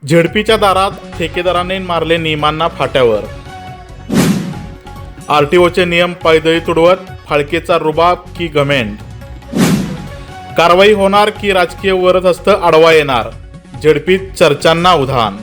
झेडपीच्या दारात ठेकेदाराने मारले नियमांना फाट्यावर. आरटीओचे नियम पायदळी तुडवत फाळकेचा रुबाब की घमेंड. कारवाई होणार की राजकीय वरदहस्त आडवा येणार, झेडपीत चर्चांना उधाण.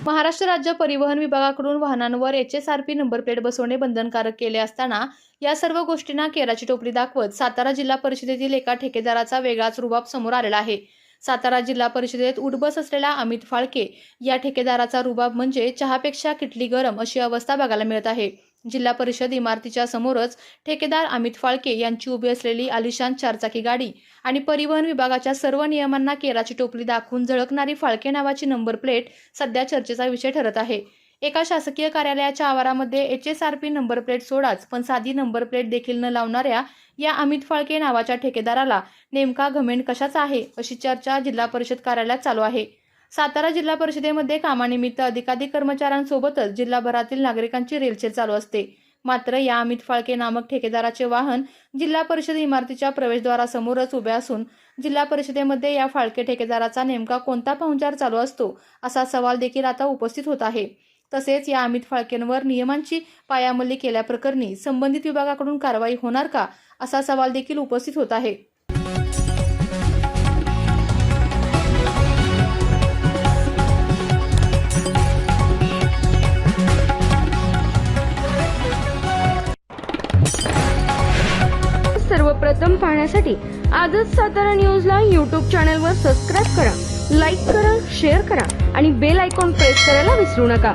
महाराष्ट्र राज्य परिवहन विभागाकडून वाहनांवर एचएसआरपी नंबर प्लेट बसवणे बंधनकारक केले असताना या सर्व गोष्टींना केराची टोपली दाखवत सातारा जिल्हा परिषदेतील एका ठेकेदाराचा वेगळाच रुबाब समोर आलेला आहे. सातारा जिल्हा परिषदेत उठबस असलेला अमित फाळके या ठेकेदाराचा रुबाब म्हणजे चहापेक्षा किटली गरम अशी अवस्था बघायला मिळत आहे. जिल्हा परिषद इमारतीच्या समोरच ठेकेदार अमित फाळके यांची उभी असलेली आलिशान चारचाकी गाडी आणि परिवहन विभागाच्या सर्व नियमांना केराची टोपली दाखवून झळकणारी फाळके नावाची नंबर प्लेट सध्या चर्चेचा विषय ठरत आहे. एका शासकीय कार्यालयाच्या आवारामध्ये एचएसआरपी नंबर प्लेट सोडाच पण साधी नंबर प्लेट देखील न लावणाऱ्या या अमित फाळके नावाच्या ठेकेदाराला नेमका घमेंड कशाचा आहे अशी चर्चा जिल्हा परिषद कार्यालयात चालू आहे. सातारा जिल्हा परिषदेमध्ये कामानिमित्त अधिकाधिक कर्मचाऱ्यांसोबतच जिल्हाभरातील नागरिकांची रेलचेल चालू असते. मात्र या अमित फाळके नामक ठेकेदाराचे वाहन जिल्हा परिषद इमारतीच्या प्रवेशद्वारासमोरच उभे असून जिल्हा परिषदेमध्ये या फाळके ठेकेदाराचा नेमका कोणता पाहुणचार चालू असतो असा सवाल देखील आता उपस्थित होत आहे. तसेच या अमित फाळकेंवर नियमांची पायामल्ली केल्याप्रकरणी संबंधित विभागाकडून कारवाई होणार का असा सवाल देखील उपस्थित होत आहे. सर्वप्रथम पाहण्यासाठी आजच सातारा न्यूजला YouTube चॅनलवर सबस्क्राईब करा, लाईक करा, शेअर करा आणि बेल आयकॉन प्रेस करायला विसरू नका.